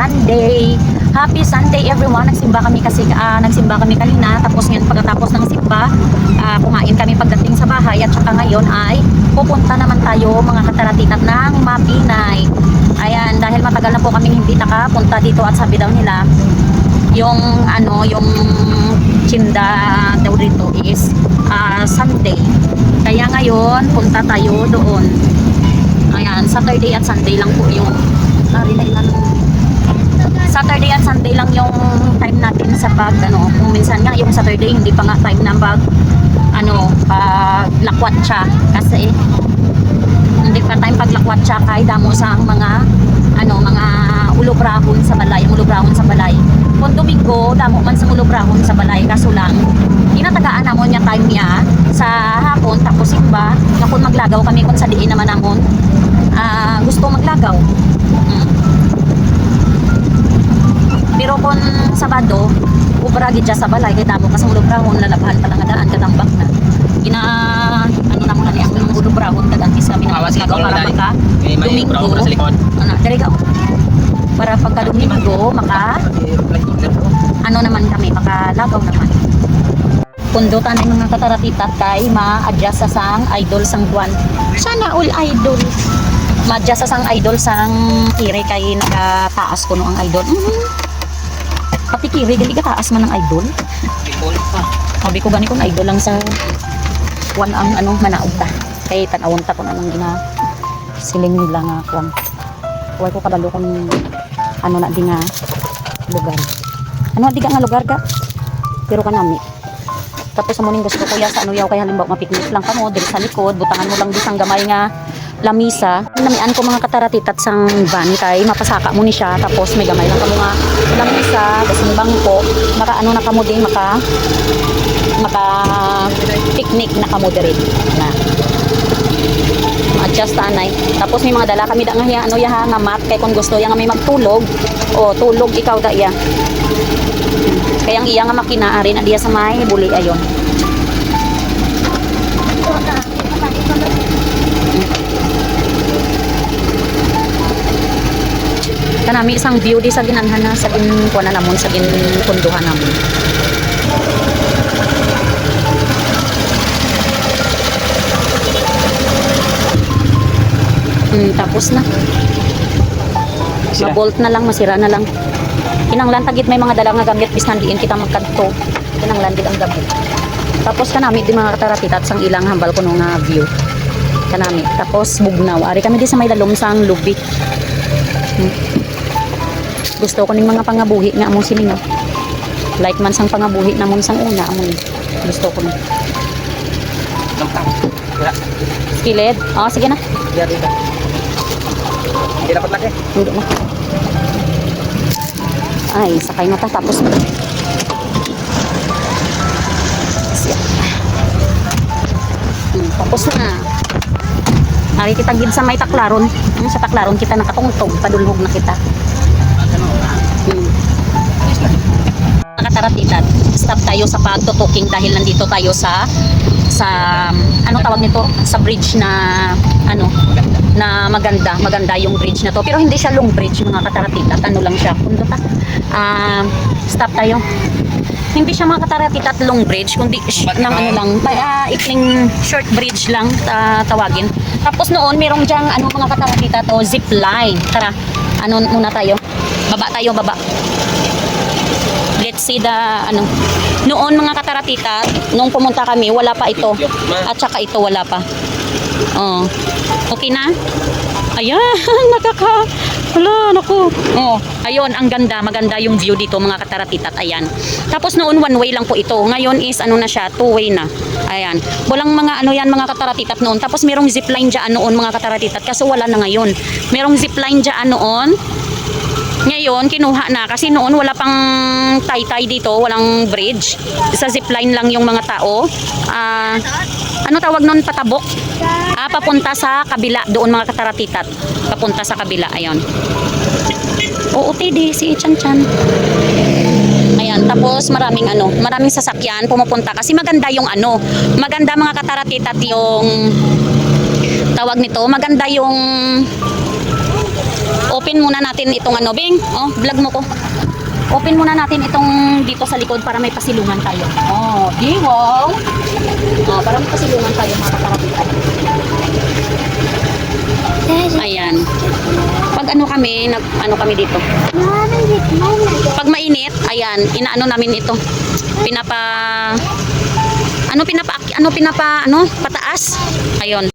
Sunday. Happy Sunday everyone. Nagsimba kami kasi nagsimba kami kanina, tapos ngayon pagkatapos ng simba, kumain kami pagdating sa bahay, at saka ngayon ay pupunta naman tayo mga kataratitat ng Mapinay. Ayan, dahil matagal na po kami hindi nakapunta dito at sabi daw nila yung tsinda daw dito is Sunday. Kaya ngayon punta tayo doon. Ayan, Saturday at Sunday lang po yung Saturday at Sunday lang yung time natin sa kung minsan nga yung Saturday hindi pa nga time na paglakwat siya, kasi hindi pa time paglakwat siya kay damo sa mga ulobrahon sa balay, kung Domingo damo man sa ulobrahon sa balay, kaso lang inatagaan namon niya time niya sa hapon, tapos simba nga kung maglagaw kami kung sa diin naman namon gusto maglagaw. Pero kung Sabado ubragi dya sa balay kay damo kasi ulobrahon, lalabahan pa lang daan katambak na naman niya ang ulobrahon kadantis kami na maglagaw para pagka Domingo para pagka Domingo naman kami makalagaw naman. Pundutan ay mga kataratitat kay ma-adjust sa sang idol sang buwan. Sana all idol. Ma-adjust sa sang idol sang kiri kay nakataas ko no ang idol. Pati kiri gali ka taas man ang idol. Sabi ko gani kung idol lang sa kuan ang manaog ta. Kay tanawon ta kun anong siling nila nga kuan. Huwag ko kabalo kung na di nga lugar. Di ka nga lugar ka? Pero kanami. Tapos sa muning gusto ko ya sa yaw kay halimbawa mapiknik lang kamo diri sa likod, butangan mo lang di sang gamay nga lamisa. Namian ko mga kataratitat sang van kay mapasaka mo ni siya, tapos may gamay lang kamo nga lamisa, tapos yung bangko, na kamo din maka picnic na kamo diri na. Ma-adjust anay. Tapos may mga dala kami da nga nga mat kay kung gusto ya nga may magtulog o tulog ikaw da iya. Kaya ang iya nga makina rin adiya sa may buli ayon. Kanami isang view di sa ginanhan na sa kuan namon sa punduhan namon. Tapos na. Ma-bolt na lang, masira na lang. Kinanglan tagit may mga dala nga gamit bisnan diin kita magkadto. Kinanglan gid ang gamit. Tapos kanami di mga kataratitat sang ilang hambal kuno nga view. Kanami. Tapos bugnaw. Ari kami di sa may lalom sang lubi. Gusto ko ning mga pangabuhi nga among siningaw. Like man sang pangabuhi namon sang una amon. Gusto ko ni. Skillet. Sige na. Diyan dito. Hindi dapat laki. Hindi na. Ay, sakay na ta. Tapos na. Tapos na. Ari kita gid sa may taklaron. Sa taklaron kita nakatungtog. Padulhog na kita. Kataratitat. Stop tayo sa pagtutuking dahil nandito tayo sa tawag nito? Sa bridge na na maganda yung bridge na to, pero hindi siya long bridge mga kataratitat, lang siya stop tayo, hindi siya mga kataratitat long bridge, kundi lang ikling short bridge lang tawagin. Tapos noon merong dyang mga kataratitat o zip line. Tara, muna tayo, baba. Let's see the noon mga kataratitat, nung pumunta kami wala pa ito, at saka ito wala pa. Okay na? Ayan, naku. Ayun, ang maganda yung view dito mga kataratitat. Ayan. Tapos noon one way lang po ito. Ngayon is na siya, two way na. Ayan. Walang mga yan mga kataratitat noon. Tapos merong zipline dyan noon mga kataratitat. Kaso wala na ngayon. Merong zipline dyan noon. Ngayon, kinuha na. Kasi noon wala pang tay-tay dito. Walang bridge. Sa zipline lang yung mga tao. Tawag noon? Patabok? Papunta sa kabila. Doon mga kataratitat. Papunta sa kabila. Ayun. Oo, TD. Si Chan-Chan. Ayan. Tapos maraming sasakyan pumupunta. Kasi maganda yung maganda mga kataratitat yung tawag nito. Maganda yung Open muna natin itong ano, Bing. Oh, vlog mo ko. Open muna natin itong dito sa likod para may pasilungan tayo. Oh, di wow. Oh, para may pasilungan tayo mga katarapitan. Ayan. Pag ano kami, ano kami dito. Pag mainit, ayan, inaano namin ito. Pataas. Ayun.